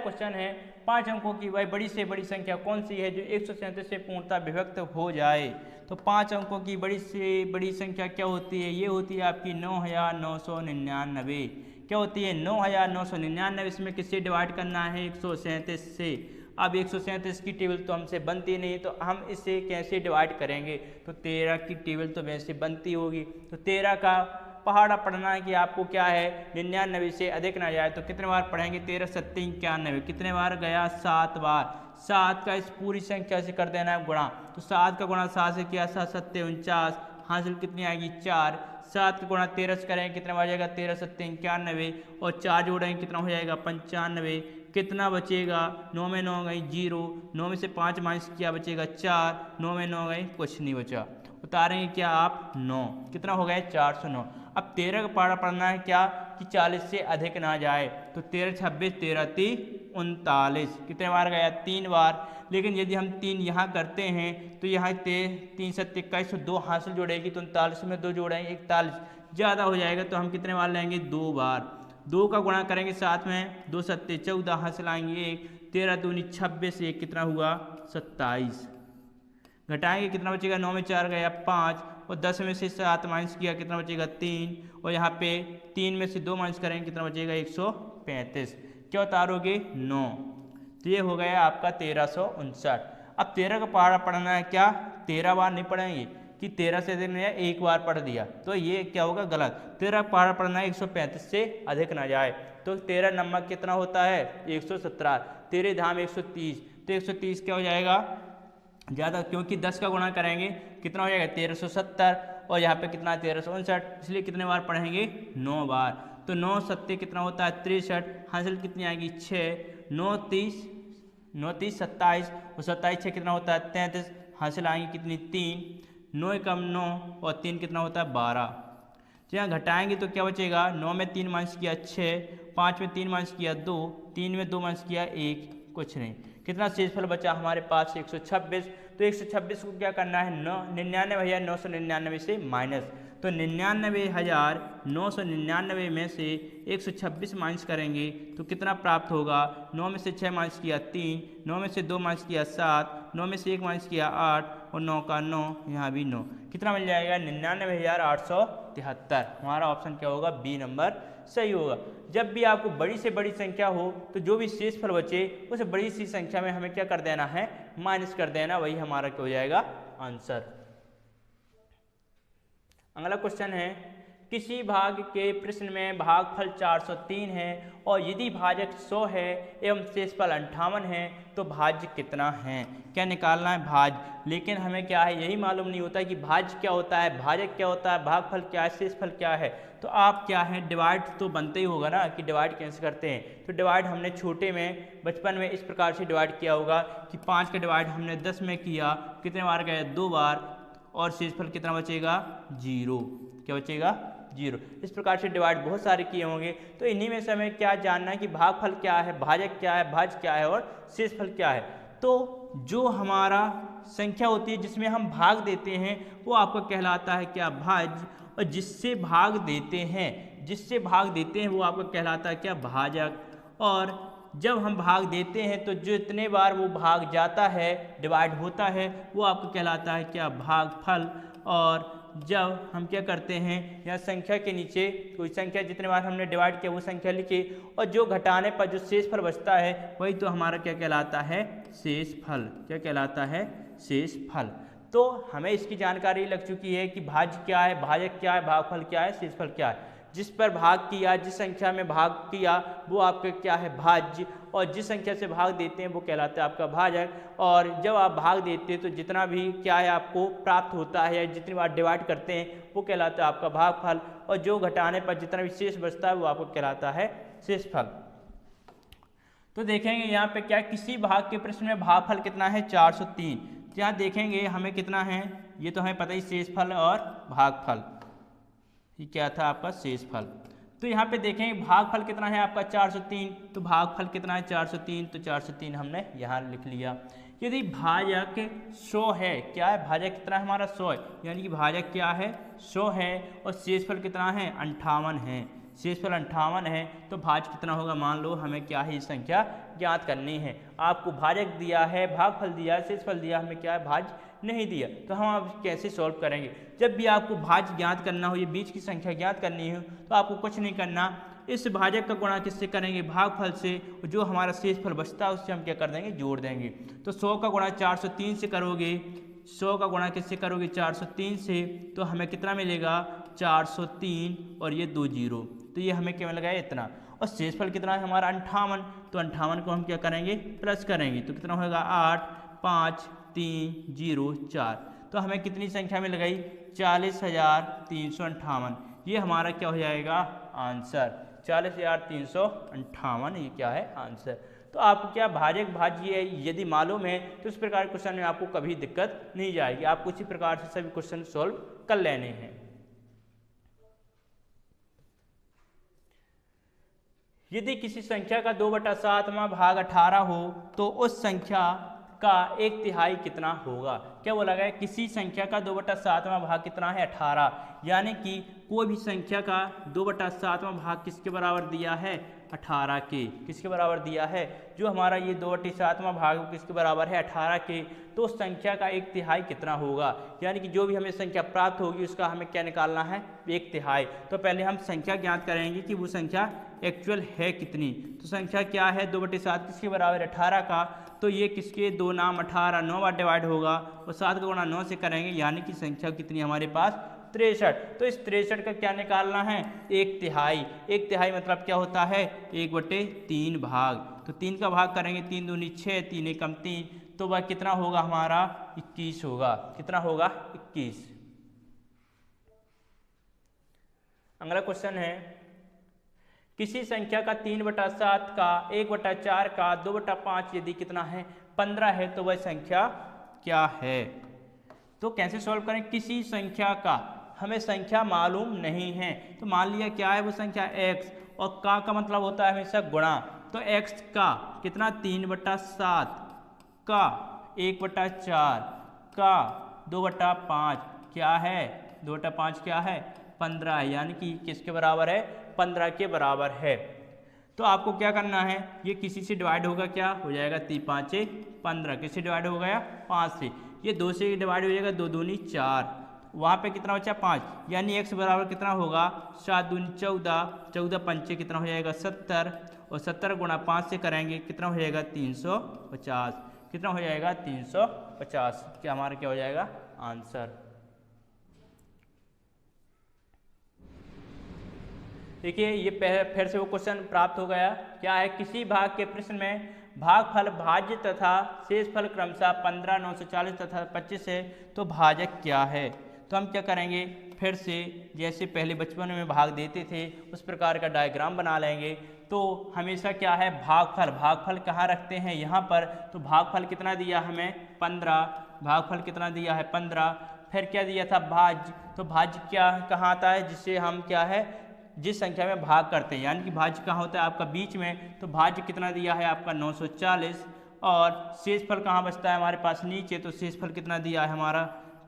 Question है 5 अंकों की वह बड़ी से बड़ी संख्या कौन सी है जो 137 से पूर्णतः विभक्त हो जाए। तो 5 अंकों की बड़ी से बड़ी संख्या क्या होती है, ये होती है आपकी 9999। क्या होती है 9999, इसमें किससे डिवाइड करना है 137 से। अब 137 की टेबल तो हमसे बनती नहीं, तो हम इसे कैसे डिवाइड करेंगे, तो 13 की टेबल तो वैसे बनती होगी। तो 13 का पहाड़ा पढ़ना है कि आपको क्या है 99 से अधिक ना जाए। तो कितने बार पढ़ेंगे 13 सत्ते 91, कितने बार गया 7 बार। 7 का इस पूरी संख्या से कर देना है गुणा, तो 7 का गुणा 7 से किया 7 सत्ते 49, हासिल कितनी आएगी 4। 7 का गुणा 13 से करेंगे कितना हो जाएगा 13 सत्ते 91, और 4 जोड़ेंगे कितना हो जाएगा 95। कितना बचेगा 9 में 9 गई 0, 9 में से 5 माइनस किया बचेगा 4, 9 में 9 गई कुछ नहीं बचा। उतारेंगे क्या आप 9, कितना हो गया 409। अब 13 का पहाड़ा पढ़ना है क्या कि 40 से अधिक ना जाए। तो 13 26 13 3 39, कितने बार गया 3 बार। लेकिन यदि हम 3 यहाँ करते हैं तो यहाँ 3 सत्ते 21, 2 हासिल जोड़ेगी तो 39 में 2 जोड़ेंगे 41, ज़्यादा हो जाएगा तो हम कितने बार लेंगे 2 बार। 2 का गुणा करेंगे साथ में 2 सत्ते 14, हासिल आएंगे 1, 13 दूनी 26, 1 कितना हुआ 27। घटाएंगे कितना बचेगा 9 में 4 गया 5, और 10 में से 7 माइनस किया कितना बचेगा 3, और यहाँ पे 3 में से 2 माइनस करेंगे कितना बचेगा 135। क्या उतारोगे 9। तो ये हो गया आपका 1359। अब 13 का पहाड़ा पढ़ना है क्या 13 बार नहीं पढ़ेंगे कि 13 से अधिक नहीं है, एक बार पढ़ दिया तो ये क्या होगा गलत। 13 का पहाड़ा पढ़ना है 135 से अधिक ना जाए। तो 13 नंबर कितना होता है 117, 13 धाम 130, तो 130 क्या हो जाएगा ज़्यादा, क्योंकि 10 का गुणा करेंगे कितना हो जाएगा 1370, और यहाँ पे कितना 1359, इसलिए कितने बार पढ़ेंगे 9 बार। तो 9 सत्ते कितना होता है 63, हासिल कितनी आएगी 6, 9 30 27, और 27 6 कितना होता है 33, हासिल आएंगी कितनी 3, 9 कम 9, और 3 कितना होता है 12। तो यहाँ घटाएंगे तो क्या बचेगा 9 में 3 माइनस किया 6, 5 में 3 माइनस किया 2, 3 में 2 माइनस किया 1, कुछ नहीं। कितना शेषफल बचा हमारे पास 126। तो 126 को क्या करना है 99,999 से माइनस। तो 99,999 में से 126 माइनस करेंगे तो कितना प्राप्त होगा 9 में से 6 माइनस किया 3, 9 में से 2 माइनस किया 7, 9 में से 1 माइनस किया 8, और 9 का 9, यहाँ भी 9, कितना मिल जाएगा 99,873। हमारा ऑप्शन क्या होगा बी नंबर सही होगा। जब भी आपको बड़ी से बड़ी संख्या हो तो जो भी शेषफल बचे उस बड़ी सी संख्या में हमें क्या कर देना है माइनस कर देना, वही हमारा क्या हो जाएगा आंसर। अगला क्वेश्चन है किसी भाग के प्रश्न में भागफल 403 है और यदि भाजक 100 है एवं शेषफल 58 है तो भाज्य कितना है। क्या निकालना है भाज्य, लेकिन हमें क्या है यही मालूम नहीं होता कि भाज्य क्या होता है, भाजक क्या होता है, भागफल क्या है, शेषफल क्या है। तो आप क्या है डिवाइड तो बनते ही होगा ना कि डिवाइड कैसे करते हैं। तो डिवाइड हमने छोटे में बचपन में इस प्रकार से डिवाइड किया होगा कि 5 का डिवाइड हमने 10 में किया, कितने बार गए 2 बार, और शेषफल कितना बचेगा 0। क्या बचेगा 0। इस प्रकार से डिवाइड बहुत सारे किए होंगे। तो इन्हीं में से हमें क्या जानना है कि भागफल क्या है, भाजक क्या है, भाज्य क्या है और शेषफल क्या है। तो जो हमारा संख्या होती है जिसमें हम भाग देते हैं वो आपका कहलाता है क्या भाज्य, और जिससे भाग देते हैं वो आपका कहलाता है क्या भाजक। और जब हम भाग देते हैं तो जितने बार वो भाग जाता है डिवाइड होता है वो आपको कहलाता है क्या भागफल। और जब हम क्या करते हैं यहाँ संख्या के नीचे कोई संख्या जितने बार हमने डिवाइड किया वो संख्या लिखी, और जो घटाने पर जो शेषफल बचता है वही तो हमारा क्या कहलाता है शेषफल। क्या कहलाता है शेषफल। तो हमें इसकी जानकारी लग चुकी है कि भाज्य क्या है, भाजक क्या है, भागफल क्या है, शेषफल क्या है। जिस पर भाग किया, जिस संख्या में भाग किया वो आपका क्या है भाज्य, और जिस संख्या से भाग देते हैं वो कहलाता है आपका भाजक। और जब आप भाग देते हैं तो जितना भी क्या है आपको प्राप्त होता है या जितनी बार डिवाइड करते हैं वो कहलाता है आपका भागफल, और जो घटाने पर जितना भी शेष बचता है वो आपको कहलाता है शेषफल। तो देखेंगे यहाँ पे क्या किसी भाग के प्रश्न में भागफल कितना है 403। यहाँ देखेंगे हमें कितना है, ये तो हमें पता ही शेषफल और भागफल, ये क्या था आपका शेषफल। तो यहाँ पे देखेंगे भागफल कितना है आपका 403, तो भागफल कितना है 403, तो 403 हमने यहाँ लिख लिया। यदि भाजक 100 है, क्या है भाजक कितना है हमारा 100 है, यानी कि भाजक क्या है 100 है, और शेषफल कितना है 58 है, शेषफल 58 है, तो भाज्य कितना होगा मान लो हमें क्या है ये संख्या ज्ञात करनी है। आपको भाजक दिया है, भागफल दिया है, शेषफल दिया, हमें क्या है भाज्य नहीं दिया, तो हम आप कैसे सॉल्व करेंगे। जब भी आपको भाज्य ज्ञात करना हो, ये बीच की संख्या ज्ञात करनी हो, तो आपको कुछ नहीं करना, इस भाजक का गुणा किससे करेंगे, भागफल से, जो हमारा शेषफल बचता है उससे हम क्या कर देंगे, जोड़ देंगे। तो 100 का गुणा 403 से करोगे, 100 का गुणा किससे करोगे, 403 से, तो हमें कितना मिलेगा 403 और ये 2 जीरो, तो ये हमें क्या मिल गया इतना। और शेषफल कितना है हमारा 58, तो 58 को हम क्या करेंगे, प्लस करेंगे, तो कितना होगा 8 5 3 0 4, तो हमें कितनी संख्या मिल गई 40,358। ये हमारा क्या हो जाएगा आंसर, 40,358, ये क्या है आंसर। तो आपको क्या भाजक भाज्य यदि मालूम है तो इस प्रकार के क्वेश्चन में आपको कभी दिक्कत नहीं जाएगी, आपको इसी प्रकार से सभी क्वेश्चन सॉल्व कर लेने हैं। यदि किसी संख्या का 2/7वां भाग 18 हो तो उस संख्या का 1/3 कितना होगा। क्या बोला गया, किसी संख्या का 2/7वां भाग कितना है 18, यानी कि कोई भी संख्या का 2/7वां भाग किसके बराबर दिया है 18 के, किसके बराबर दिया है, जो हमारा ये 2/7वां भाग किसके बराबर है 18 के, तो उस संख्या का 1/3 कितना होगा। यानी कि जो भी हमें संख्या प्राप्त होगी उसका हमें क्या निकालना है 1/3। तो पहले हम संख्या ज्ञात करेंगे कि वो संख्या एक्चुअल है कितनी। तो संख्या क्या है 2/7 किसके बराबर 18 का, तो ये किसके दो नाम 18 9 बार डिवाइड होगा और 7 का गुणा 9 से करेंगे, यानी कि संख्या कितनी हमारे पास 63। तो इस 63 का क्या निकालना है 1/3। 1/3 मतलब क्या होता है 1/3 भाग, तो 3 का भाग करेंगे, 3 दूनी 6, 3 एकम 3, तो वह कितना होगा हमारा 21 होगा, कितना होगा 21। अगला क्वेश्चन है, किसी संख्या का 3/7 का 1/4 का 2/5 यदि कितना है 15 है तो वह संख्या क्या है। तो कैसे सॉल्व करें, किसी संख्या का, हमें संख्या मालूम नहीं है, तो मान लिया क्या है वो संख्या x, और का मतलब होता है हमेशा गुणा, तो x का कितना 3/7 का 1/4 का 2/5 क्या है 2/5 क्या है 15, यानी कि किसके बराबर है 15 के बराबर है। तो आपको क्या करना है, ये किसी से डिवाइड होगा, क्या हो जाएगा 3 5 15, किससे डिवाइड हो गया 5 से, ये 2 से डिवाइड हो जाएगा, 2 दूनी 4, वहाँ पे कितना बचा 5, यानी x बराबर कितना होगा 7 दूनी 14, 14 पंचे कितना हो जाएगा 70, और 70 गुणा 5 से करेंगे कितना हो जाएगा 350, कितना हो जाएगा 350, क्या हमारा क्या हो जाएगा आंसर। देखिए ये फिर से वो क्वेश्चन प्राप्त हो गया, क्या है, किसी भाग के प्रश्न में भागफल भाज्य तथा शेषफल क्रमशः 15 940 तथा 25 है, तो भाजक क्या है। तो हम क्या करेंगे, फिर से जैसे पहले बचपन में भाग देते थे उस प्रकार का डायग्राम बना लेंगे। तो हमेशा क्या है भागफल, भागफल कहाँ रखते हैं यहाँ पर, तो भागफल कितना दिया हमें 15, भागफल कितना दिया है 15, फिर क्या दिया था भाज्य, तो भाज्य क्या कहाँ आता है, जिससे हम क्या है जिस संख्या में भाग करते हैं, यानी कि भाज्य कहाँ होता है आपका बीच में, तो भाज्य कितना दिया है आपका 940, और शेषफल कहाँ बचता है हमारे पास नीचे, तो शेषफल कितना दिया है हमारा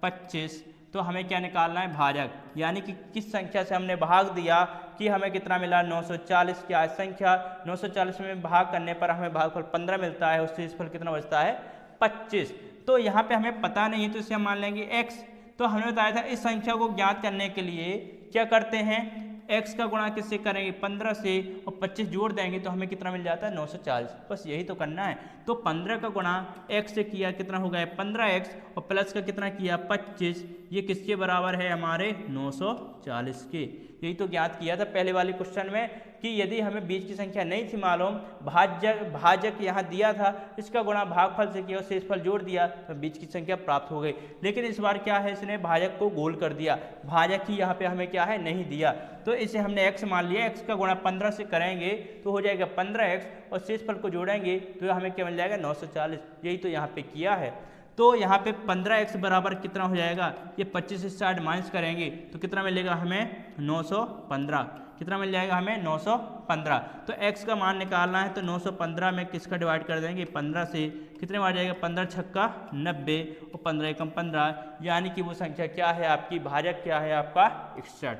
25। तो हमें क्या निकालना है भाजक, यानी कि किस संख्या से हमने भाग दिया कि हमें कितना मिला 940, क्या है संख्या 940 में भाग करने पर हमें भागफल 15 मिलता है और शेषफल कितना बचता है 25। तो यहाँ पे हमें पता नहीं है तो इसे हम मान लेंगे x। तो हमने बताया था इस संख्या को ज्ञात करने के लिए क्या करते हैं, x का गुणा किससे करेंगे 15 से और 25 जोड़ देंगे तो हमें कितना मिल जाता है 940, बस यही तो करना है। तो 15 का गुणा x से किया कितना हो गया 15x, और प्लस का कितना किया 25, ये किसके बराबर है हमारे 940 के। यही तो ज्ञात किया था पहले वाले क्वेश्चन में कि यदि हमें बीच की संख्या नहीं थी मालूम, भाजक यहाँ दिया था, इसका गुणा भागफल से किया और शेषफल जोड़ दिया तो बीच की संख्या प्राप्त हो गई। लेकिन इस बार क्या है, इसने भाजक को गोल कर दिया, भाजक ही यहाँ पे हमें क्या है नहीं दिया, तो इसे हमने x मान लिया, x का गुणा 15 से करेंगे तो हो जाएगा 15x और शेषफल को जोड़ेंगे तो हमें क्या मिल जाएगा 940, यही तो यहाँ पे किया है। तो यहाँ पे 15x बराबर कितना हो जाएगा, ये 25 से 60 माइनस करेंगे तो कितना मिलेगा हमें 915, कितना मिल जाएगा हमें 915। तो x का मान निकालना है तो 915 में किसका डिवाइड कर देंगे 15 से, कितने बार जाएगा 15 छक्का 90 और 15 एकम 15, यानी कि वो संख्या क्या है आपकी, भाजक क्या है आपका 61।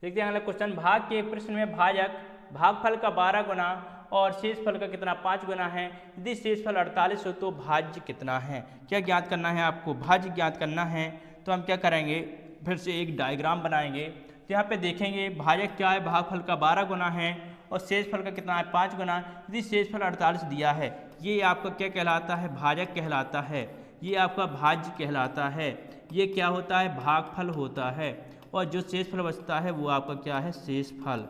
देखते हैं अगला क्वेश्चन। भाग के एक प्रश्न में भाजक भागफल का 12 गुना और शेषफल का कितना 5 गुना है। यदि शेषफल 48 हो तो भाज्य कितना है। क्या ज्ञात करना है आपको, भाज्य ज्ञात करना है। तो हम क्या करेंगे, फिर से एक डायग्राम बनाएंगे। तो यहाँ पे देखेंगे भाजक क्या है, भागफल का 12 गुना है और शेषफल का कितना है 5 गुना। यदि शेषफल 48 दिया है, ये आपका क्या कहलाता है, भाजक कहलाता है। ये आपका भाज्य कहलाता है। ये क्या होता है, भागफल होता है। और जो शेषफल बचता है वो आपका क्या है, शेषफल।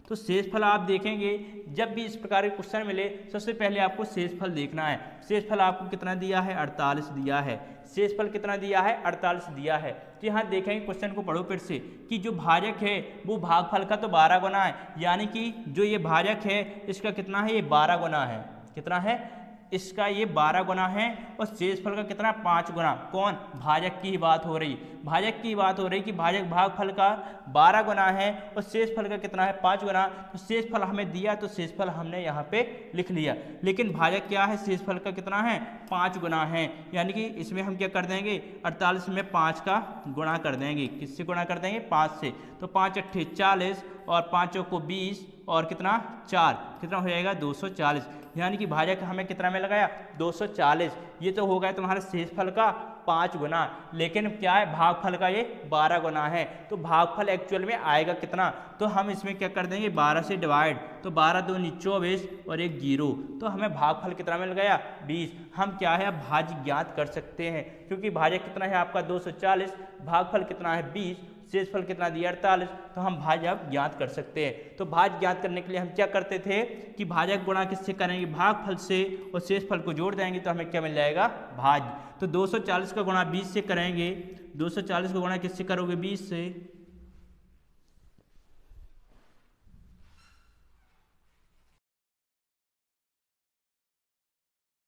तो शेषफल आप देखेंगे जब भी इस प्रकार के क्वेश्चन मिले, सबसे पहले आपको शेषफल देखना है। शेषफल आपको कितना दिया है, 48 दिया है। शेषफल कितना दिया है, 48 दिया है। तो यहाँ देखेंगे, क्वेश्चन को पढ़ो फिर से, कि जो भाजक है वो भागफल का तो 12 गुना है, यानी कि जो ये भाजक है इसका कितना है, ये 12 गुना है। कितना है, इसका ये 12 गुना है। और शेषफल का कितना, 5 गुना। कौन, भाजक की ही बात हो रही, भाजक की बात हो रही कि भाजक भागफल का 12 गुना है और शेषफल का कितना है, 5 गुना। तो शेषफल हमें दिया तो शेषफल हमने यहाँ पे लिख लिया, लेकिन भाजक क्या है, शेषफल का कितना है, 5 गुना है। यानी कि इसमें हम क्या कर देंगे, 48 में 5 का गुणा कर देंगे। किससे गुणा कर देंगे, 5 से। तो 5 अट्ठे 40 और 5 को 20 और कितना 4, कितना हो जाएगा 240। यानी कि भाजक हमें कितना में लगाया, 240। ये तो हो गया तुम्हारा शेषफल का 5 गुना, लेकिन क्या है, भागफल का ये 12 गुना है। तो भागफल एक्चुअल में आएगा कितना, तो हम इसमें क्या कर देंगे, 12 से डिवाइड। तो 12 दूनी 24 और एक 0, तो हमें भागफल कितना मिल गया, 20। हम क्या है, अब भाज्य ज्ञात कर सकते हैं, क्योंकि भाजक कितना है आपका 240, भागफल कितना है 20, शेषफल कितना दिया 48। तो हम भाज्य अब ज्ञात कर सकते हैं। तो भाज्य ज्ञात करने के लिए हम क्या करते थे कि भाजक गुणा किससे करेंगे, भागफल से, और शेषफल को जोड़ देंगे तो हमें क्या मिल जाएगा, भाज्य। तो 240 का गुणा 20 से करेंगे, 240 का गुणा किससे करोगे, 20 से,